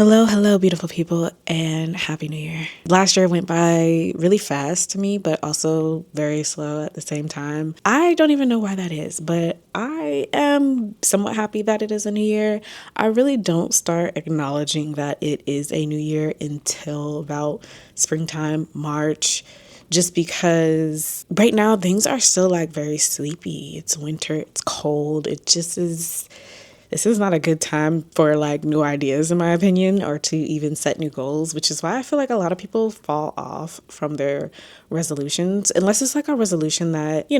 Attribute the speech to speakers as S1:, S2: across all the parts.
S1: Hello, beautiful people, and Happy New Year. Last year went by really fast to me, but also very slow at the same time. I don't even know why that is, but I am somewhat happy that it is a new year. I really don't start acknowledging that it is a new year until about springtime, March, just because right now things are still like very sleepy. It's winter, it's cold, it just is. This is not a good time for like new ideas, in my opinion, or to even set new goals, which is why I feel like a lot of people fall off from their resolutions, unless it's like a resolution that,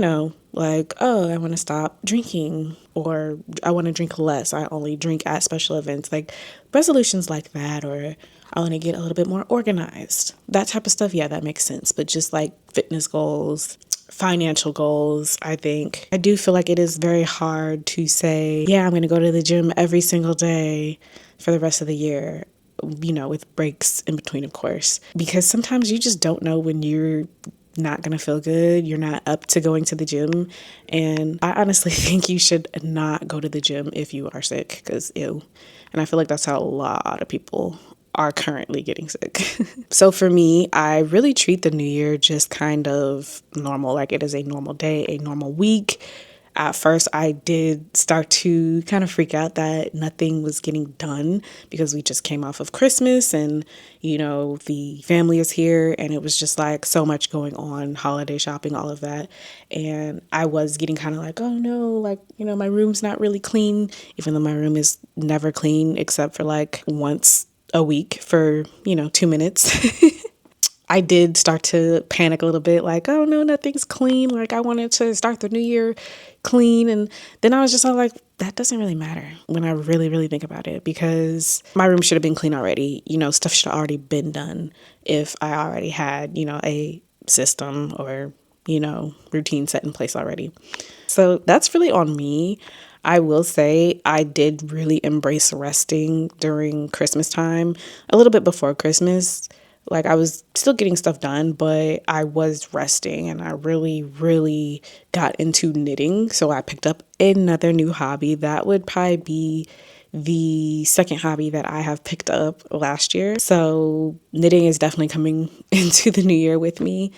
S1: like, oh, I want to stop drinking or I want to drink less. I only drink at special events, like resolutions like that, or I want to get a little bit more organized. That type of stuff, yeah, that makes sense. But just like fitness goals, financial goals, I do feel like it is very hard to say, yeah, I'm going to go to the gym every single day for the rest of the year, with breaks in between, of course, because sometimes you just don't know when you're not going to feel good. You're not up to going to the gym. And I honestly think you should not go to the gym if you are sick, because ew. And I feel like that's how a lot of people are currently getting sick. So for me, I really treat the new year just kind of normal, like it is a normal day, a normal week. At first, I did start to kind of freak out that nothing was getting done because we just came off of Christmas and, the family is here and it was just like so much going on, holiday shopping, all of that. And I was getting kind of like, oh no, like, my room's not really clean, even though my room is never clean except for like once a week for, 2 minutes. I did start to panic a little bit, like, oh no, nothing's clean. Like, I wanted to start the new year clean. And then I was just all like, that doesn't really matter when I really, really think about it, because my room should have been clean already. Stuff should have already been done if I already had, a system or, routine set in place already. So that's really on me. I will say I did really embrace resting during Christmas time, a little bit before Christmas. Like, I was still getting stuff done, but I was resting and I really, really got into knitting. So I picked up another new hobby. That would probably be the second hobby that I have picked up last year. So knitting is definitely coming into the new year with me.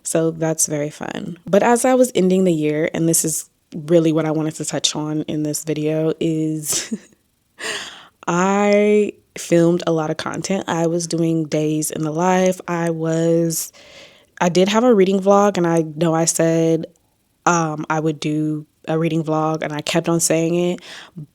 S1: So that's very fun. But as I was ending the year, and this is really what I wanted to touch on in this video, is I filmed a lot of content. I was doing days in the life. I did have a reading vlog, and I know I said I would do a reading vlog, and I kept on saying it.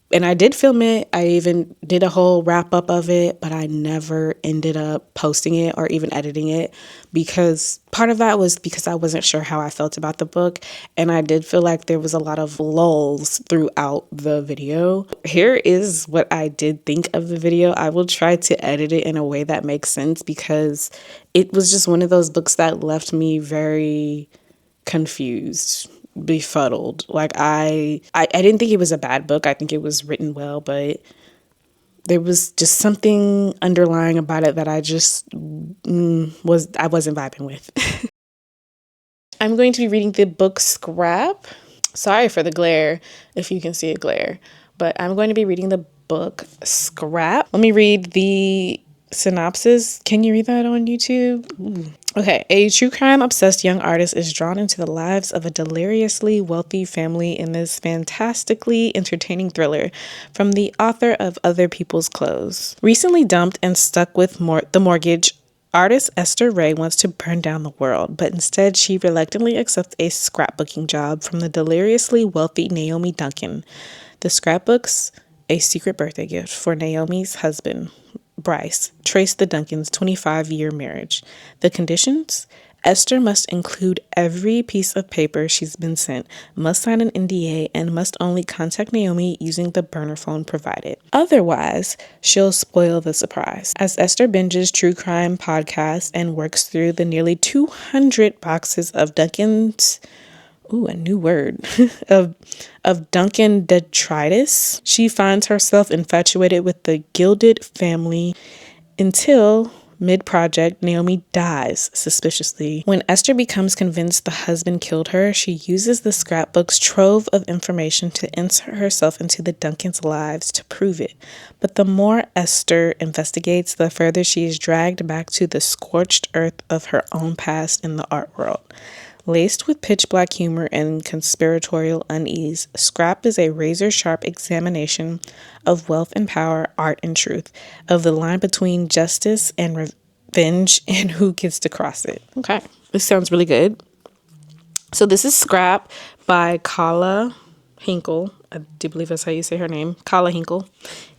S1: And I did film it. I even did a whole wrap up of it, but I never ended up posting it or even editing it, because part of that was because I wasn't sure how I felt about the book. And I did feel like there was a lot of lulls throughout the video. Here is what I did think of the video. I will try to edit it in a way that makes sense, because it was just one of those books that left me very confused, befuddled. Like, I didn't think it was a bad book. I think it was written well, but there was just something underlying about it that I just I wasn't vibing with. I'm going to be reading the book Scrap. Sorry for the glare, if you can see a glare, but I'm going to be reading the book Scrap. Let me read the synopsis. Can you read that on YouTube? Ooh. Okay, a true crime obsessed young artist is drawn into the lives of a deliriously wealthy family in this fantastically entertaining thriller from the author of Other People's Clothes. Recently dumped and stuck with the mortgage, artist Esther Ray wants to burn down the world, but instead she reluctantly accepts a scrapbooking job from the deliriously wealthy Naomi Duncan. The scrapbooks, a secret birthday gift for Naomi's husband, Bryce, trace the Duncans' 25-year marriage. The conditions? Esther must include every piece of paper she's been sent, must sign an NDA, and must only contact Naomi using the burner phone provided. Otherwise, she'll spoil the surprise. As Esther binges true crime podcasts and works through the nearly 200 boxes of Duncan's a new word, of Duncan detritus, she finds herself infatuated with the gilded family until Mid-project, Naomi dies suspiciously. When Esther becomes convinced the husband killed her, she uses the scrapbook's trove of information to insert herself into the Duncans' lives to prove it. But the more Esther investigates, the further she is dragged back to the scorched earth of her own past in the art world. Laced with pitch black humor and conspiratorial unease, Scrap is a razor-sharp examination of wealth and power, art and truth, of the line between justice and revenge, and who gets to cross it. Okay, this sounds really good. So this is Scrap by Kala Hinkle. I do believe that's how you say her name. Kala Hinkle.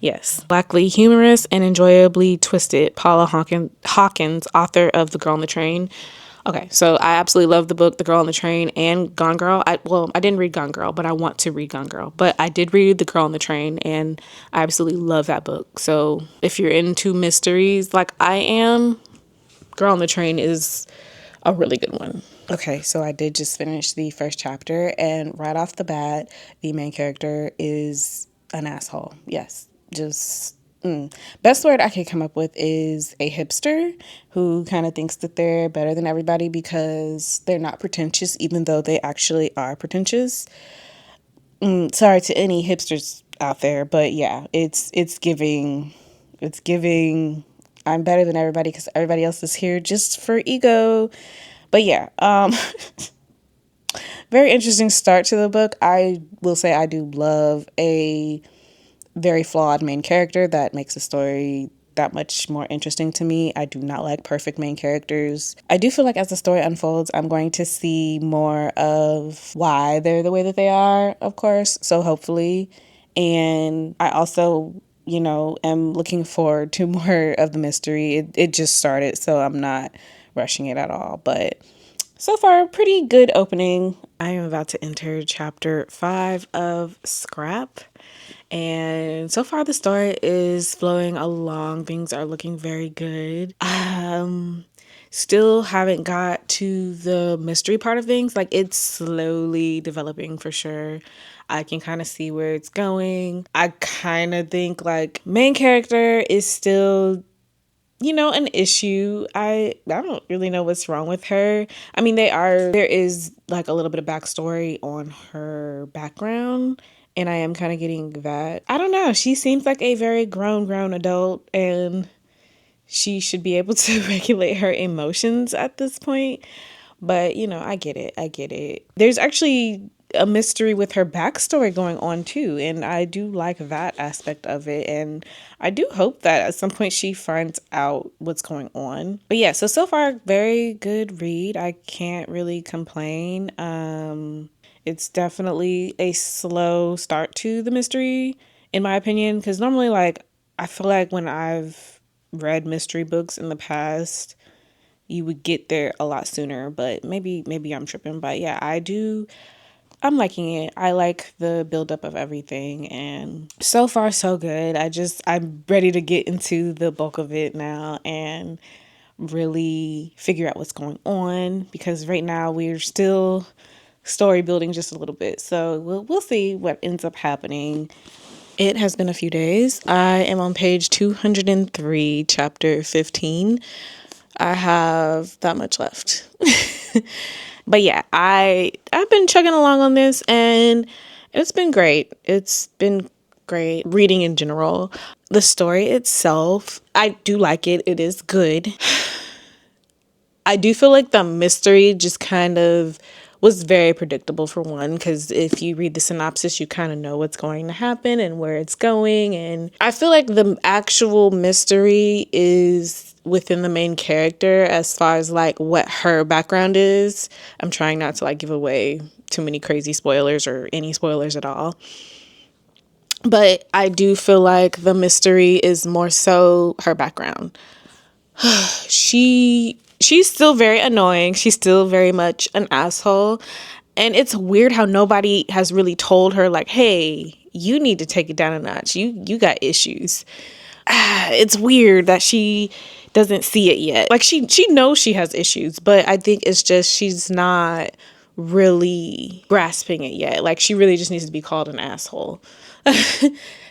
S1: Yes. Blackly humorous and enjoyably twisted. Paula Hawkins, author of The Girl on the Train. Okay, so I absolutely love the book, The Girl on the Train, and Gone Girl. I didn't read Gone Girl, but I want to read Gone Girl. But I did read The Girl on the Train, and I absolutely love that book. So if you're into mysteries like I am, Girl on the Train is a really good one. Okay, so I did just finish the first chapter, and right off the bat, the main character is an asshole. Yes, just best word I could come up with is a hipster who kind of thinks that they're better than everybody because they're not pretentious, even though they actually are pretentious. Sorry to any hipsters out there, but yeah, it's giving I'm better than everybody because everybody else is here just for ego. But yeah, very interesting start to the book. I will say I do love a very flawed main character that makes the story that much more interesting to me. I do not like perfect main characters. I do feel like as the story unfolds, I'm going to see more of why they're the way that they are, of course. So hopefully. And I also, am looking forward to more of the mystery. It just started, so I'm not rushing it at all. But so far, pretty good opening. I am about to enter chapter 5 of Scrap. And so far the story is flowing along. Things are looking very good. Still haven't got to the mystery part of things. Like, it's slowly developing for sure. I can kind of see where it's going. I kind of think like main character is still an issue. I don't really know what's wrong with her. I mean, there is like a little bit of backstory on her background, and I am kind of getting that. I don't know. She seems like a very grown adult, and she should be able to regulate her emotions at this point. But, I get it. I get it. There's actually a mystery with her backstory going on too, and I do like that aspect of it, and I do hope that at some point she finds out what's going on. But yeah, so far very good read. I can't really complain. It's definitely a slow start to the mystery in my opinion, because normally like I feel like when I've read mystery books in the past, you would get there a lot sooner, but maybe I'm tripping. But yeah, I'm liking it. I like the buildup of everything, and so far so good. I'm ready to get into the bulk of it now and really figure out what's going on, because right now we're still story building just a little bit. So we'll see what ends up happening. It has been a few days. I am on page 203, chapter 15. I have that much left. But yeah, I've been chugging along on this, and it's been great. It's been great reading in general. The story itself, I do like it. It is good. I do feel like the mystery just kind of was very predictable for one, because if you read the synopsis, you kind of know what's going to happen and where it's going. And I feel like the actual mystery is within the main character as far as like what her background is. I'm trying not to like give away too many crazy spoilers or any spoilers at all. But I do feel like the mystery is more so her background. She's still very annoying. She's still very much an asshole. And it's weird how nobody has really told her like, hey, you need to take it down a notch. You got issues. It's weird that she doesn't see it yet. Like she knows she has issues, but I think it's just she's not really grasping it yet. Like she really just needs to be called an asshole.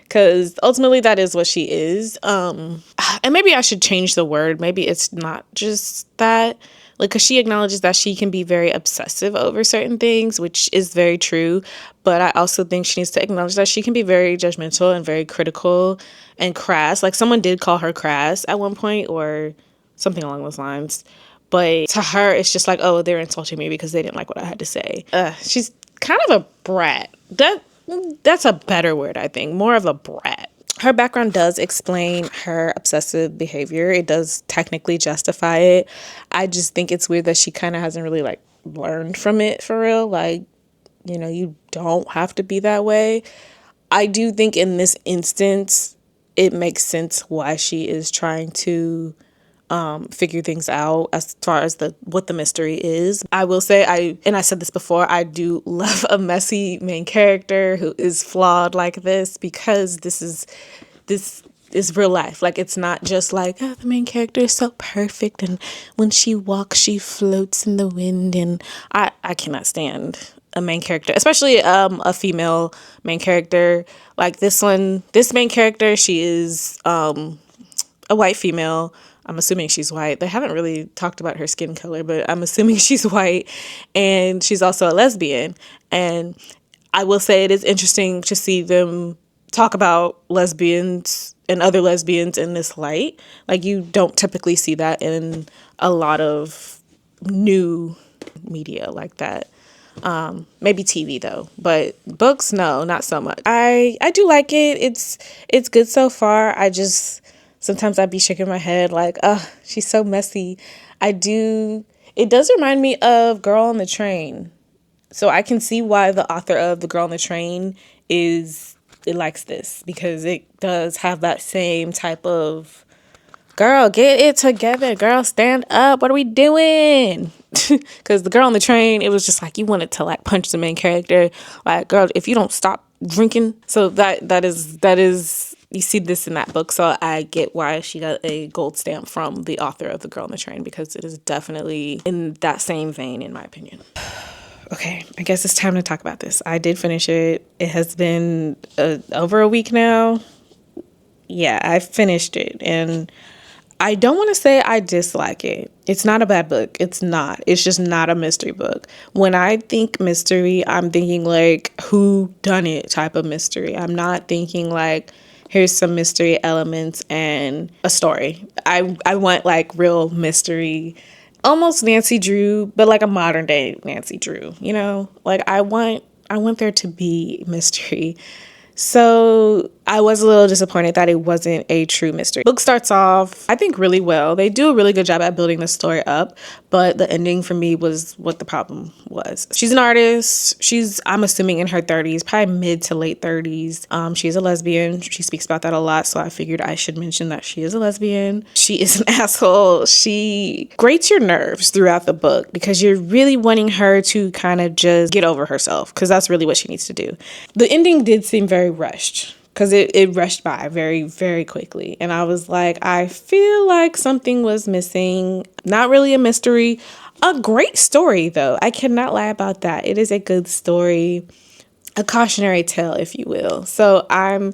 S1: because ultimately that is what she is. And maybe I should change the word. Maybe it's not just that. Like, because she acknowledges that she can be very obsessive over certain things, which is very true. But I also think she needs to acknowledge that she can be very judgmental and very critical and crass. Like, someone did call her crass at one point or something along those lines. But to her, it's just like, oh, they're insulting me because they didn't like what I had to say. She's kind of a brat. That's a better word, I think. More of a brat. Her background does explain her obsessive behavior. It does technically justify it. I just think it's weird that she kind of hasn't really like learned from it for real. Like, you don't have to be that way. I do think in this instance, it makes sense why she is trying to figure things out as far as what the mystery is. I will say I said this before, I do love a messy main character who is flawed like this, because this is real life. Like, it's not just like, oh, the main character is so perfect and when she walks she floats in the wind, and I cannot stand a main character, especially a female main character like this main character. She is a white female. I'm assuming she's white. They haven't really talked about her skin color, but I'm assuming she's white, and she's also a lesbian. And I will say it is interesting to see them talk about lesbians and other lesbians in this light. Like, you don't typically see that in a lot of new media like that. Maybe TV though, but books, no, not so much. I do like it. It's good so far. Sometimes I'd be shaking my head like, she's so messy. It does remind me of Girl on the Train. So I can see why the author of The Girl on the Train likes this, because it does have that same type of, girl, get it together. Girl, stand up. What are we doing? Because The Girl on the Train, it was just like you wanted to like punch the main character. Like, girl, if you don't stop drinking. So that is you see this in that book. So I get why she got a gold stamp from the author of The Girl on the Train, because it is definitely in that same vein, in my opinion. Okay, I guess it's time to talk about this. I did finish it. It has been over a week now. Yeah, I finished it, and I don't want to say I dislike it. It's not a bad book. It's not. It's just not a mystery book. When I think mystery, I'm thinking like who done it type of mystery. I'm not thinking like here's some mystery elements and a story. I want like real mystery, almost Nancy Drew, but like a modern day Nancy Drew, Like I want there to be mystery. So I was a little disappointed that it wasn't a true mystery. Book starts off, I think, really well. They do a really good job at building the story up, but the ending for me was what the problem was. She's an artist. I'm assuming in her 30s, probably mid to late 30s. She's a lesbian. She speaks about that a lot, so I figured I should mention that she is a lesbian. She is an asshole. She grates your nerves throughout the book because you're really wanting her to kind of just get over herself, because that's really what she needs to do. The ending did seem very rushed, because it rushed by very, very quickly. And I was like, I feel like something was missing. Not really a mystery. A great story, though. I cannot lie about that. It is a good story. A cautionary tale, if you will. So I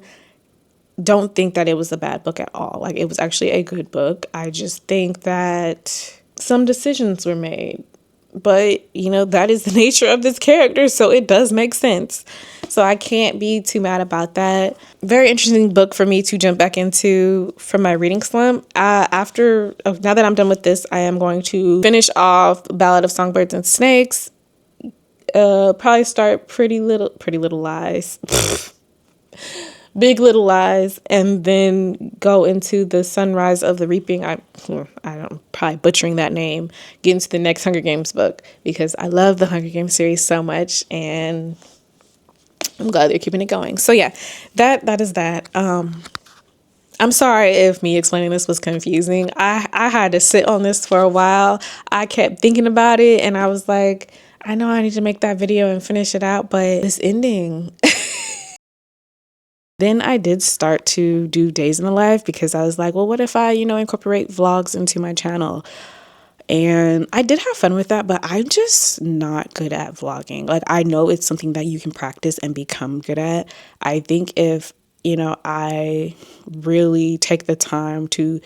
S1: don't think that it was a bad book at all. Like, it was actually a good book. I just think that some decisions were made. But, that is the nature of this character, so it does make sense. So I can't be too mad about that. Very interesting book for me to jump back into from my reading slump. Now that I'm done with this, I am going to finish off Ballad of Songbirds and Snakes. Probably start Pretty Little Lies. Big Little Lies, and then go into The Sunrise of the Reaping. I'm probably butchering that name. Get into the next Hunger Games book, because I love the Hunger Games series so much, and I'm glad they're keeping it going. So yeah, that is that. I'm sorry if me explaining this was confusing. I had to sit on this for a while. I kept thinking about it, and I was like, I know I need to make that video and finish it out, but this ending. Then I did start to do days in the life, because I was like, well, what if I, incorporate vlogs into my channel? And I did have fun with that, but I'm just not good at vlogging. Like, I know it's something that you can practice and become good at. I think if I really take the time to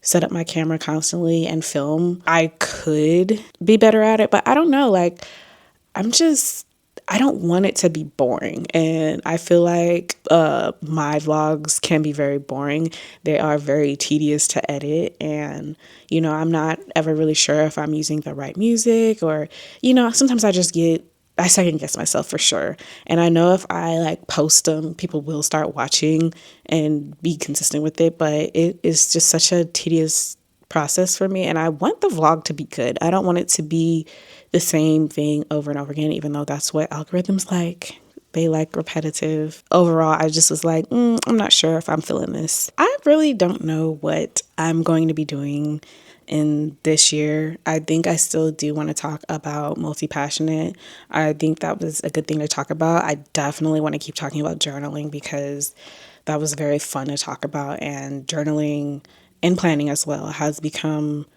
S1: set up my camera constantly and film. I could be better at it, but I don't know. Like, I'm just, I don't want it to be boring. And I feel like my vlogs can be very boring. They are very tedious to edit. And, I'm not ever really sure if I'm using the right music or, sometimes I second guess myself for sure. And I know if I like post them, people will start watching and be consistent with it. But it is just such a tedious process for me. And I want the vlog to be good. I don't want it to be the same thing over and over again, even though that's what algorithms like. They like repetitive. Overall, I just was like, I'm not sure if I'm feeling this. I really don't know what I'm going to be doing in this year. I think I still do want to talk about multi-passionate. I think that was a good thing to talk about. I definitely want to keep talking about journaling because that was very fun to talk about, and journaling and planning as well has become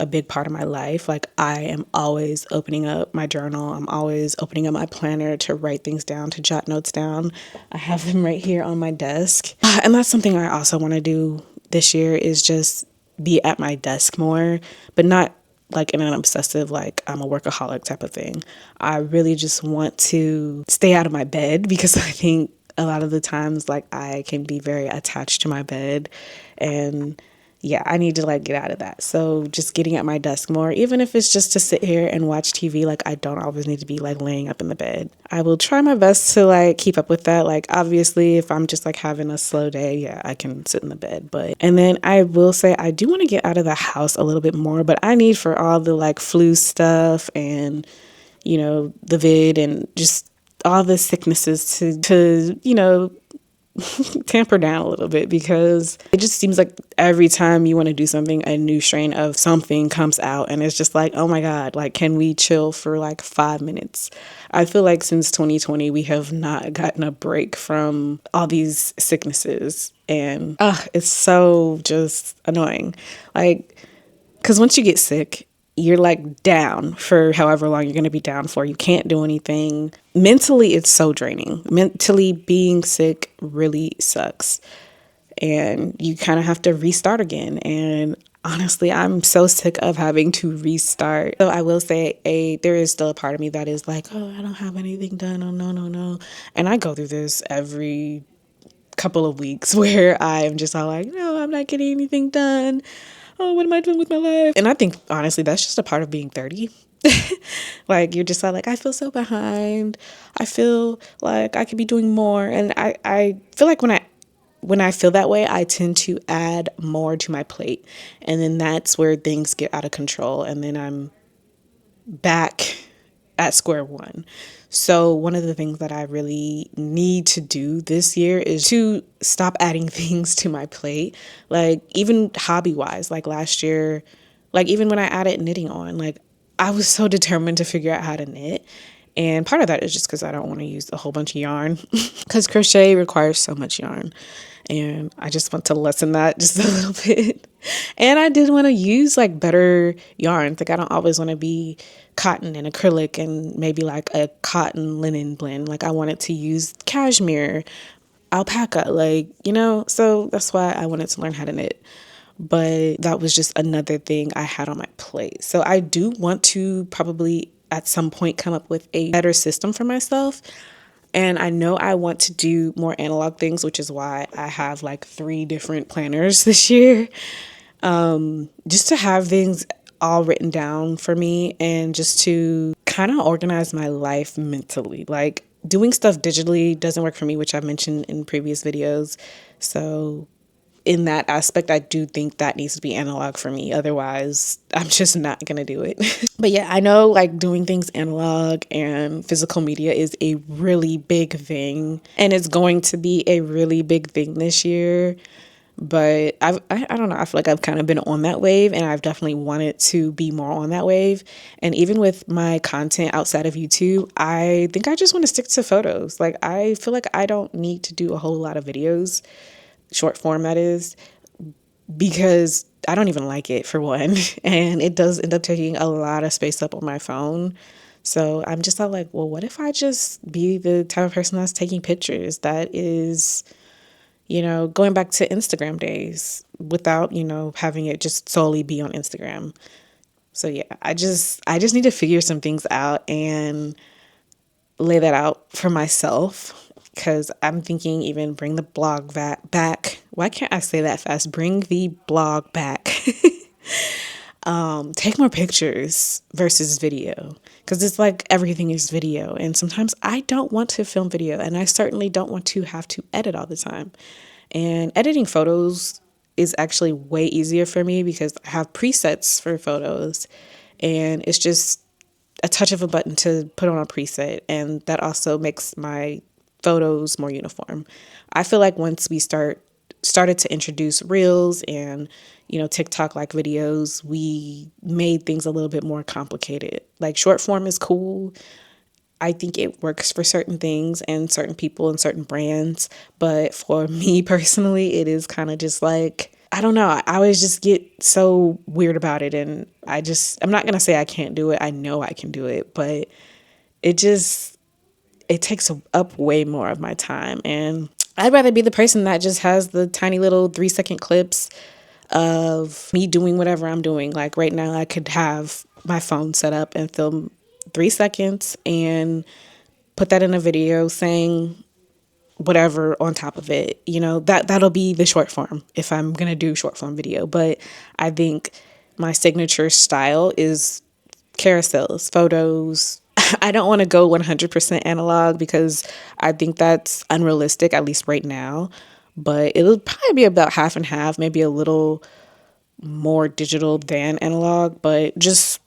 S1: a big part of my life. Like, I am always opening up my journal. I'm always opening up my planner to write things down, to jot notes down. I have them right here on my desk. And that's something I also want to do this year, is just be at my desk more, but not like in an obsessive, like I'm a workaholic type of thing. I really just want to stay out of my bed, because I think a lot of the times, like, I can be very attached to my bed, and yeah, I need to like get out of that. So just getting at my desk more, even if it's just to sit here and watch TV. Like, I don't always need to be like laying up in the bed. I will try my best to like keep up with that. Like, obviously, if I'm just like having a slow day, yeah, I can sit in the bed. And then I will say I do want to get out of the house a little bit more, but I need for all the like flu stuff and, the vid and just all the sicknesses to tamper down a little bit, because it just seems like every time you want to do something, a new strain of something comes out, and it's just like, oh my God, like, can we chill for like 5 minutes? I feel like since 2020, we have not gotten a break from all these sicknesses, and it's so just annoying. Like, because once you get sick, you're like down for however long you're going to be down for. You can't do anything. Mentally, it's so draining. Mentally, being sick really sucks. And you kind of have to restart again. And honestly, I'm so sick of having to restart. So I will say there is still a part of me that is like, oh, I don't have anything done. Oh, no, no, no. And I go through this every couple of weeks where I'm just all like, no, I'm not getting anything done. Oh, what am I doing with my life? And I think, honestly, that's just a part of being 30. Like, you're just like, I feel so behind. I feel like I could be doing more. And I feel like when I feel that way, I tend to add more to my plate. And then that's where things get out of control. And then I'm back at square one. So one of the things that I really need to do this year is to stop adding things to my plate. Like, even hobby wise, like last year, like even when I added knitting on, like, I was so determined to figure out how to knit. And part of that is just because I don't want to use a whole bunch of yarn, because crochet requires so much yarn. And I just want to lessen that just a little bit. And I did want to use like better yarns. Like, I don't always want to be cotton and acrylic and maybe like a cotton linen blend. Like, I wanted to use cashmere, alpaca, like, so that's why I wanted to learn how to knit. But that was just another thing I had on my plate. So I do want to probably at some point come up with a better system for myself. And I know I want to do more analog things, which is why I have like 3 different planners this year. Just to have things all written down for me, and just to kind of organize my life mentally. Like, doing stuff digitally doesn't work for me, which I've mentioned in previous videos. So in that aspect, I do think that needs to be analog for me. Otherwise, I'm just not going to do it. But yeah, I know like doing things analog and physical media is a really big thing, and it's going to be a really big thing this year. But I don't know. I feel like I've kind of been on that wave, and I've definitely wanted to be more on that wave. And even with my content outside of YouTube, I think I just want to stick to photos. Like, I feel like I don't need to do a whole lot of videos, short form that is, because I don't even like it, for one. And it does end up taking a lot of space up on my phone. So I'm just like, well, what if I just be the type of person that's taking pictures, that is, going back to Instagram days without, having it just solely be on Instagram. So yeah, I just need to figure some things out and lay that out for myself, because I'm thinking even bring the blog back. Why can't I say that fast? Bring the blog back. Take more pictures versus video, because it's like everything is video, and sometimes I don't want to film video, and I certainly don't want to have to edit all the time. And editing photos is actually way easier for me because I have presets for photos, and it's just a touch of a button to put on a preset, and that also makes my photos more uniform. I feel like once we started to introduce reels and TikTok like videos, we made things a little bit more complicated. Like short form is cool. I think it works for certain things and certain people and certain brands, but for me personally, it is kind of just like, I don't know. I always just get so weird about it, and I'm not going to say I can't do it. I know I can do it, but it just it takes up way more of my time, and I'd rather be the person that just has the tiny little 3-second clips of me doing whatever I'm doing. Like right now, I could have my phone set up and film 3 seconds and put that in a video saying whatever on top of it. That'll be the short form if I'm going to do short form video. But I think my signature style is carousels, photos. I don't want to go 100% analog because I think that's unrealistic, at least right now. But it'll probably be about half and half, maybe a little more digital than analog, but just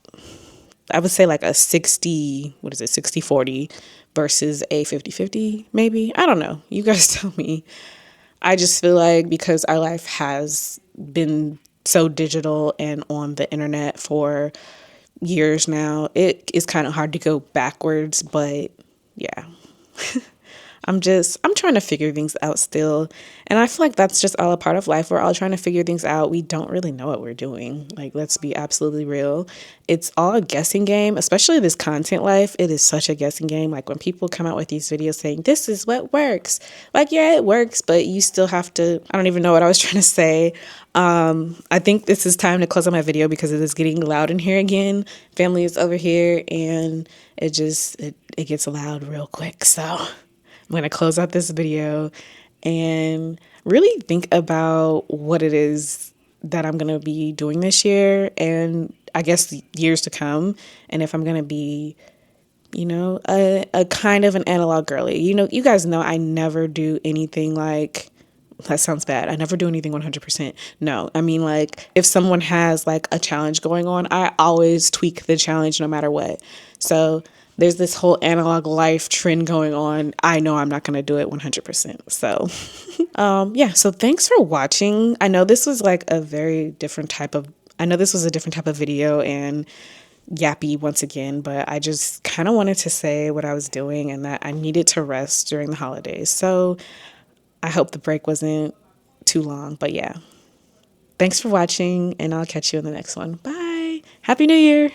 S1: I would say like a 60, what is it, 60/40 versus a 50/50, maybe. I don't know. You guys tell me. I just feel like because our life has been so digital and on the internet for years now, it is kind of hard to go backwards, but yeah. I'm trying to figure things out still. And I feel like that's just all a part of life. We're all trying to figure things out. We don't really know what we're doing. Like, let's be absolutely real. It's all a guessing game, especially this content life. It is such a guessing game. Like, when people come out with these videos saying, this is what works. Like, yeah, it works, but you still have to, I don't even know what I was trying to say. I think this is time to close out my video because it is getting loud in here again. Family is over here, and it gets loud real quick. So I'm going to close out this video and really think about what it is that I'm going to be doing this year and I guess years to come. And if I'm going to be, a kind of an analog girly. You guys know I never do anything like, that sounds bad. I never do anything 100%. No, I mean, like, if someone has like a challenge going on, I always tweak the challenge no matter what. So there's this whole analog life trend going on. I know I'm not going to do it 100%. So, yeah. So thanks for watching. I know this was like a very different type of, I know this was a different type of video and yappy once again, but I just kind of wanted to say what I was doing and that I needed to rest during the holidays. So I hope the break wasn't too long, but yeah. Thanks for watching, and I'll catch you in the next one. Bye. Happy New Year.